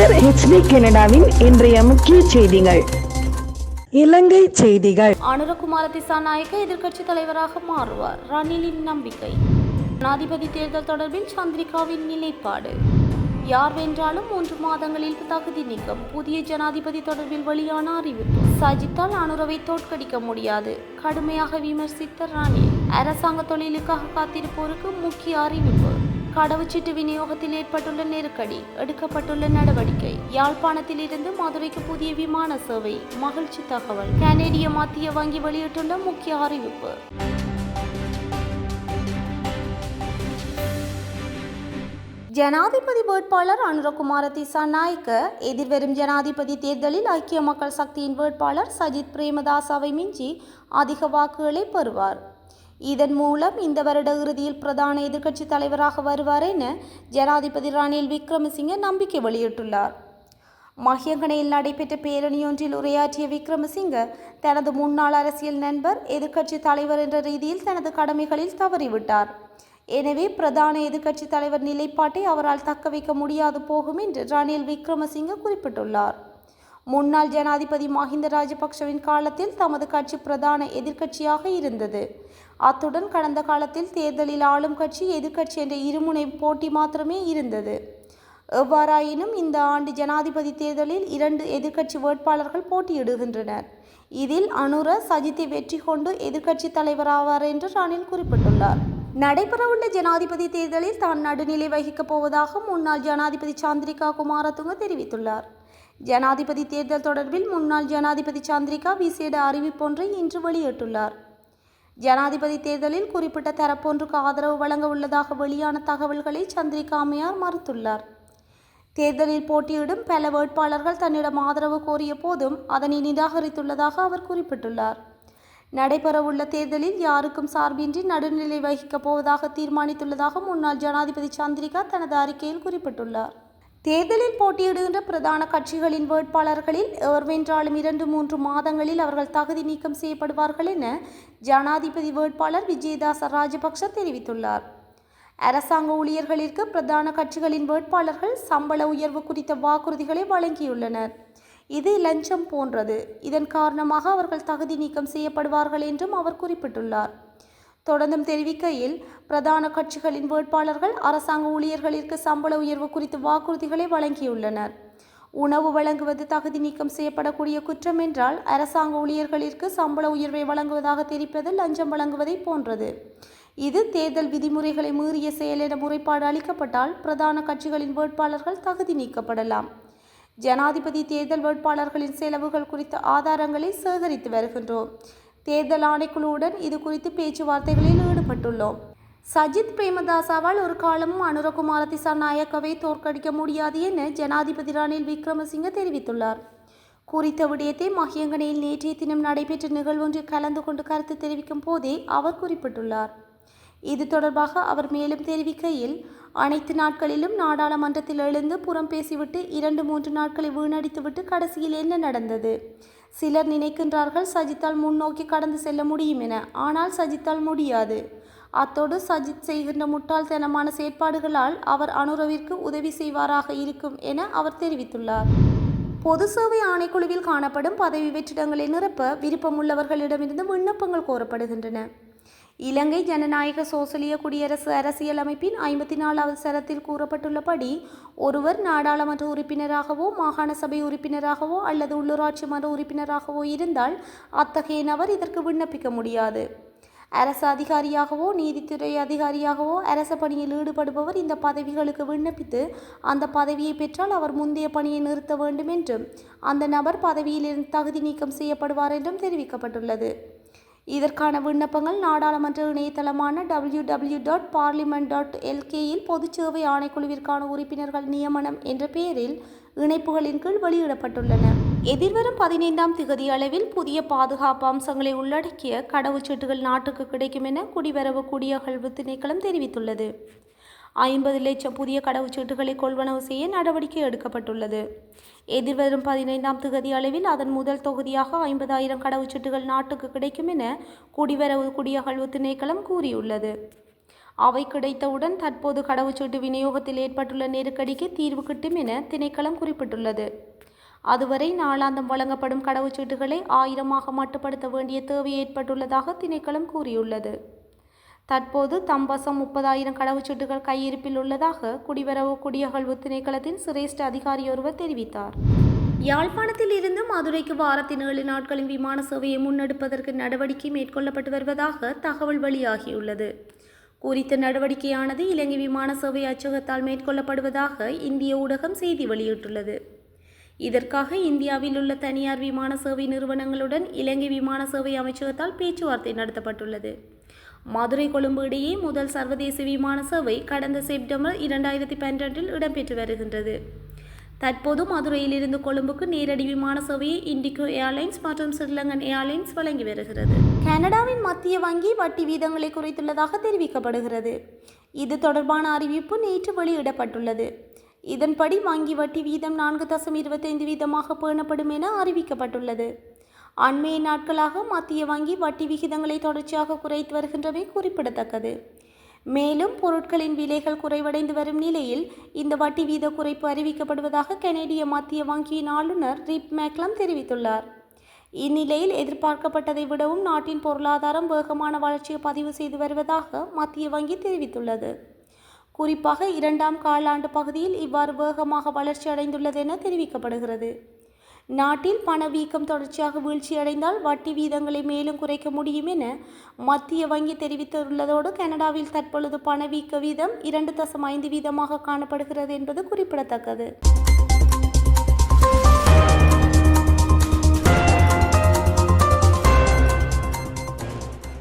Sudhar HD கனடாவின் இன்றைய முக்கிய செய்திகள். இலங்கை செய்திகள். அனுரகுமார திசாநாயக்க எதிர்க்கட்சி தலைவராக மாறுவார், ரணிலின் நம்பிக்கை. ஜனாதிபதி தேர்தல் தொடர்பில் சந்திரிகாவின் நிலைப்பாடு. யார் வென்றாலும் 3 மாதங்களில் தகுதி நீக்கம். புதிய ஜனாதிபதி தொடர்பில் வெளியான அறிவிப்பு. சஜித்தால் அனுரவை தோற்கடிக்க முடியாது, கடுமையாக விமர்சித்த ரணில். அரசாங்க தொழிலுக்காக காத்திருப்போருக்கு முக்கிய அறிவிப்பு. கடவுச்சீட்டு விநியோகத்தில் ஏற்பட்டுள்ள நெருக்கடி, எடுக்கப்பட்டுள்ள நடவடிக்கை. யாழ்ப்பாணத்தில் இருந்து மதுரைக்கு புதிய விமான சேவை, மகிழ்ச்சி தகவல். கனேடிய மத்திய வங்கி வெளியிட்டுள்ள முக்கிய அறிவிப்பு. ஜனாதிபதி வேட்பாளர் அனுரகுமார திசாநாயக்க எதிர்வரும் ஜனாதிபதி தேர்தலில் ஐக்கிய மக்கள் சக்தியின் வேட்பாளர் சஜித் பிரேமதாசவை மிஞ்சி அதிக வாக்குகளை பெறுவார். இதன் மூலம் இந்த வருட இறுதியில் பிரதான எதிர்க்கட்சி தலைவராக வருவார் என ஜனாதிபதி ரணில் விக்ரமசிங்க நம்பிக்கை வெளியிட்டுள்ளார். மஹியங்கனையில் நடைபெற்ற பேரணியொன்றில் உரையாற்றிய விக்ரமசிங்க தனது முன்னாள் அரசியல் நண்பர் எதிர்க்கட்சி தலைவர் என்ற ரீதியில் தனது கடமைகளில் தவறிவிட்டார். எனவே பிரதான எதிர்க்கட்சி தலைவர் நிலைப்பாட்டை அவரால் தக்க வைக்க முடியாது போகும் என்று ரணில் விக்ரமசிங்க குறிப்பிட்டுள்ளார். முன்னாள் ஜனாதிபதி மஹிந்த ராஜபக்ஷவின் காலத்தில் தமது கட்சி பிரதான எதிர்க்கட்சியாக இருந்தது. அத்துடன் கடந்த காலத்தில் தேர்தலில் ஆளும் கட்சி எதிர்க்கட்சி என்ற இருமுனை போட்டி மாத்திரமே இருந்தது. எவ்வாறாயினும் இந்த ஆண்டு ஜனாதிபதி தேர்தலில் 2 எதிர்க்கட்சி வேட்பாளர்கள் போட்டியிடுகின்றனர். இதில் அனுர சஜித்தை வெற்றி கொண்டு எதிர்க்கட்சி தலைவராவார் என்று ரணில் குறிப்பிட்டுள்ளார். நடைபெறவுள்ள ஜனாதிபதி தேர்தலில் தான் நடுநிலை வகிக்கப் போவதாக முன்னாள் ஜனாதிபதி சந்திரிகா குமாரதுங்க தெரிவித்துள்ளார். ஜனாதிபதி தேர்தல் தொடர்பில் முன்னாள் ஜனாதிபதி சந்திரிகா விசேட அறிவிப்பொன்றை இன்று வெளியிட்டுள்ளார். ஜனாதிபதி தேர்தலில் குறிப்பிட்ட தரப்பொன்றுக்கு ஆதரவு வழங்க உள்ளதாக வெளியான தகவல்களை சந்திரிகா அம்மையார் மறுத்துள்ளார். தேர்தலில் போட்டியிடும் பல வேட்பாளர்கள் தன்னிடம் ஆதரவு கோரிய போதும் அதனை நிராகரித்துள்ளதாக அவர் குறிப்பிட்டுள்ளார். நடைபெறவுள்ள தேர்தலில் யாருக்கும் சார்பின்றி நடுநிலை வகிக்கப் போவதாக தீர்மானித்துள்ளதாக முன்னாள் ஜனாதிபதி சந்திரிகா தனது அறிக்கையில் குறிப்பிட்டுள்ளார். தேர்தலில் போட்டியிடுகின்ற பிரதான கட்சிகளின் வேட்பாளர்களில் எவர் வென்றாலும் 2-3 மாதங்களில் அவர்கள் தகுதி நீக்கம் செய்யப்படுவார்கள் என ஜனாதிபதி வேட்பாளர் விஜயதாச ராஜபக்ஷ தெரிவித்துள்ளார். அரசாங்க ஊழியர்களிற்கு பிரதான கட்சிகளின் வேட்பாளர்கள் சம்பள உயர்வு குறித்த வாக்குறுதிகளை வழங்கியுள்ளனர். இது லஞ்சம் போன்றது. இதன் காரணமாக அவர்கள் தகுதி நீக்கம் செய்யப்படுவார்கள் என்றும் அவர் குறிப்பிட்டுள்ளார். தொடர்ந்தும் தெரிவிக்கையில், பிரதான கட்சிகளின் வேட்பாளர்கள் அரசாங்க ஊழியர்களிற்கு சம்பள உயர்வு குறித்து வாக்குறுதிகளை வழங்கியுள்ளனர். உணவு வழங்குவது தகுதி நீக்கம் செய்யப்படக்கூடிய குற்றம் என்றால் அரசாங்க ஊழியர்களிற்கு சம்பள உயர்வை வழங்குவதாக தெரிவிப்பது லஞ்சம் வழங்குவதை போன்றது. இது தேர்தல் விதிமுறைகளை மீறிய செயல் என முறைப்பாடு அளிக்கப்பட்டால் பிரதான கட்சிகளின் வேட்பாளர்கள் தகுதி நீக்கப்படலாம். ஜனாதிபதி தேர்தல் வேட்பாளர்களின் செலவுகள் குறித்த ஆதாரங்களை சேகரித்து வருகின்றோம். தேர்தல் ஆணைக்குழுவுடன் இது குறித்து பேச்சுவார்த்தைகளில் ஈடுபட்டுள்ளோம். சஜித் பிரேமதாசவால் ஒரு காலமும் அனுரகுமார திசாநாயக்கவை தோற்கடிக்க முடியாது என ஜனாதிபதி ரணில் விக்ரமசிங்க தெரிவித்துள்ளார். குறித்த விடயத்தை மஹியங்கனையில் நேற்றைய தினம் நடைபெற்ற நிகழ்வொன்றில் கலந்து கொண்டு கருத்து தெரிவிக்கும் போதே அவர் குறிப்பிட்டுள்ளார். இது தொடர்பாக அவர் மேலும் தெரிவிக்கையில், அனைத்து நாட்களிலும் நாடாளுமன்றத்தில் எழுந்து புறம் பேசிவிட்டு 2-3 நாட்களை வீணடித்துவிட்டு கடைசியில் என்ன நடந்தது? சிலர் நினைக்கின்றார்கள் சஜித்தால் முன்னோக்கி கடந்து செல்ல முடியும் என. ஆனால் சஜித்தால் முடியாது. அத்தோடு சஜித் செய்கின்ற முட்டாள்தனமான செயற்பாடுகளால் அவர் அனுரவிற்கு உதவி செய்வாராக இருக்கும் என அவர் தெரிவித்துள்ளார். பொது சேவை ஆணைக்குழுவில் காணப்படும் பதவி வெற்றிடங்களை நிரப்ப விருப்பமுள்ளவர்களிடமிருந்து விண்ணப்பங்கள் கோரப்படுகின்றன. இலங்கை ஜனநாயக சோசலிய குடியரசு அரசியலமைப்பின் 54வது சரத்தில் கூறப்பட்டுள்ளபடி ஒருவர் நாடாளுமன்ற உறுப்பினராகவோ மாகாண சபை உறுப்பினராகவோ அல்லது உள்ளூராட்சி மன்ற உறுப்பினராகவோ இருந்தால் அத்தகைய நபர் இதற்கு விண்ணப்பிக்க முடியாது. அரசு அதிகாரியாகவோ நீதித்துறை அதிகாரியாகவோ அரச பணியில் ஈடுபடுபவர் இந்த பதவிகளுக்கு விண்ணப்பித்து அந்த பதவியை பெற்றால் அவர் முந்தைய பணியை நிறுத்த வேண்டும் என்றும் அந்த நபர் பதவியிலிருந்து தகுதி நீக்கம் செய்யப்படுவார் என்றும் தெரிவிக்கப்பட்டுள்ளது. இதற்கான விண்ணப்பங்கள் நாடாளுமன்ற இணையதளமான www.parliament.lk-யில் பொதுச் சேவை ஆணைக்குழுவிற்கான உறுப்பினர்கள் நியமனம் என்ற பெயரில் இணைப்புகளின் கீழ் வெளியிடப்பட்டுள்ளன. எதிர்வரும் 15ஆம் திகதி அளவில் புதிய பாதுகாப்பு அம்சங்களை உள்ளடக்கிய கடவுச்சீட்டுகள் நாட்டுக்கு கிடைக்கும் என குடிவரவு குடியகழ்வு திணைக்களம் தெரிவித்துள்ளது. 50 லட்சம் புதிய கடவுச்சீட்டுகளை கொள்வனவு செய்ய நடவடிக்கை எடுக்கப்பட்டுள்ளது. எதிர்வரும் 15ஆம் திகதி அளவில் அதன் முதல் தொகுதியாக 50,000 கடவுச்சீட்டுகள் நாட்டுக்கு கிடைக்கும் என குடிவரவு குடியகழ்வு திணைக்களம் கூறியுள்ளது. அவை கிடைத்தவுடன் தற்போது கடவுச்சீட்டு விநியோகத்தில் ஏற்பட்டுள்ள நெருக்கடிக்கு தீர்வு கிட்டும் என திணைக்களம் குறிப்பிட்டுள்ளது. அதுவரை நாளாந்தம் வழங்கப்படும் கடவுச்சீட்டுகளை 1000ஆக மட்டுப்படுத்த வேண்டிய தேவை ஏற்பட்டுள்ளதாக திணைக்களம் கூறியுள்ளது. தற்போது தம்பசம் 30,000 கடவுச்சீட்டுகள் கையிருப்பில் உள்ளதாக குடிவரவு குடியகழ்வு திணைக்களத்தின் சிரேஷ்ட அதிகாரியொருவர் தெரிவித்தார். யாழ்ப்பாணத்தில் இருந்து மதுரைக்கு வாரத்தின் 7 நாட்களின் விமான சேவையை முன்னெடுப்பதற்கு நடவடிக்கை மேற்கொள்ளப்பட்டு வருவதாக தகவல் வெளியாகியுள்ளது. குறித்த நடவடிக்கையானது இலங்கை விமான சேவை அச்சகத்தால் மேற்கொள்ளப்படுவதாக இந்திய ஊடகம் செய்தி வெளியிட்டுள்ளது. இதற்காக இந்தியாவில் உள்ள தனியார் விமான சேவை நிறுவனங்களுடன் இலங்கை விமான சேவை அமைச்சகத்தால் பேச்சுவார்த்தை நடத்தப்பட்டுள்ளது. மதுரை கொழும்பு இடையே முதல் சர்வதேச விமான சேவை கடந்த செப்டம்பர் 2012 இடம்பெற்று வருகின்றது. தற்போது மதுரையிலிருந்து கொழும்புக்கு நேரடி விமான சேவையை இண்டிகோ ஏர்லைன்ஸ் மற்றும் ஸ்ரீலங்கன் ஏர்லைன்ஸ் வழங்கி வருகிறது. கனடாவின் மத்திய வங்கி வட்டி வீதங்களை குறைத்துள்ளதாக தெரிவிக்கப்படுகிறது. இது தொடர்பான அறிவிப்பு நேற்று வெளியிடப்பட்டுள்ளது. இதன்படி வங்கி வட்டி வீதம் 4.25% பேணப்படும் என அறிவிக்கப்பட்டுள்ளது. அண்மைய நாட்களாக மத்திய வங்கி வட்டி விகிதங்களை தொடர்ச்சியாக குறைத்து வருகின்றமை குறிப்பிடத்தக்கது. மேலும் பொருட்களின் விலைகள் குறைவடைந்து வரும் நிலையில் இந்த வட்டி வீத குறைப்பு அறிவிக்கப்படுவதாக கனேடிய மத்திய வங்கியின் ஆளுநர் ரிப் மேக்லம் தெரிவித்துள்ளார். இந்நிலையில் எதிர்பார்க்கப்பட்டதை விடவும் நாட்டின் பொருளாதாரம் வேகமான வளர்ச்சியை பதிவு செய்து வருவதாக மத்திய வங்கி தெரிவித்துள்ளது. குறிப்பாக 2ஆம் காலாண்டு பகுதியில் இவ்வாறு வேகமாக வளர்ச்சி அடைந்துள்ளது என தெரிவிக்கப்படுகிறது. நாட்டில் பணவீக்கம் தொடர்ச்சியாக வீழ்ச்சியடைந்தால் வட்டி வீதங்களை மேலும் குறைக்க முடியும் என மத்திய வங்கி தெரிவித்துள்ளதோடு கனடாவில் தற்பொழுது பணவீக்க வீதம் 2.5% காணப்படுகிறது என்பது குறிப்பிடத்தக்கது.